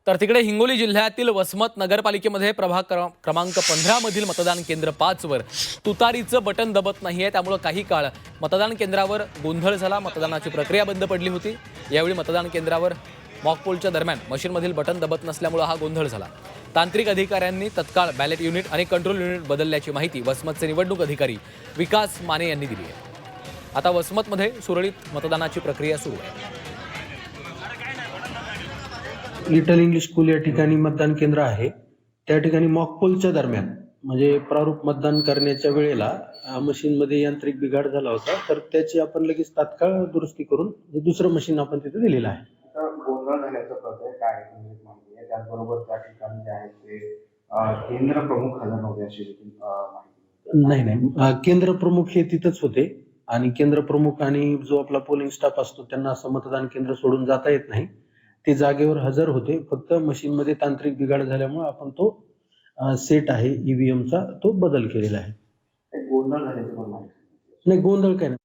तर तिकडे हिंगोली जिल्ह्यातील वसमत नगरपालिकेमध्ये प्रभाग क्रमांक 15 मधील मतदान केंद्र 5 वर तुतारीचं बटन दबत नाहीये, त्यामुळे काही काळ मतदान केंद्रावर गोंधळ झाला. मतदानाची प्रक्रिया बंद पडली होती. यावेळी मतदान केंद्रावर मॉकपोलच्या दरम्यान मशीनमधील बटन दबत नसल्यामुळे हा गोंधळ झाला. तांत्रिक अधिकाऱ्यांनी तत्काळ बॅलेट युनिट आणि कंट्रोल युनिट बदलल्याची माहिती वसमतचे निवडणूक अधिकारी विकास माने यांनी दिली आहे. आता वसमतमध्ये सुरळीत मतदानाची प्रक्रिया सुरू आहे. लिटल इंग्लिश स्कूल या ठिकाणी मतदान केंद्र आहे. त्या ठिकाणी मॉकपोलच्या दरम्यान म्हणजे प्रारूप मतदान करण्याच्या वेळेला मशीनमध्ये यांत्रिक बिघाड झाला होता, तर त्याची आपण लगेच तात्काळ दुरुस्ती करून दुसरं मशीन आपण तिथे दिलेलं आहे. गोंधळ झाल्याचं प्रकार काय एकंदरीत माहिती आहे. त्याचबरोबर त्या ठिकाणी जे आहे ते केंद्र प्रमुख हजर नव्हते अशी देखील माहिती. नाही, केंद्र प्रमुख हे तिथंच होते आणि केंद्र प्रमुख आणि जो आपला पोलिंग स्टाफ असतो त्यांना असं मतदान केंद्र सोडून जाता येत नाही. ते जागेवर हजर होते. फक्त मशीनमध्ये तांत्रिक बिघाड झाल्यामुळे आपण तो सेट आहे ईव्हीएमचा तो बदल केलेला आहे. गोंधळ झाल्याचं पण माहिती नाही, गोंधळ काय नाही.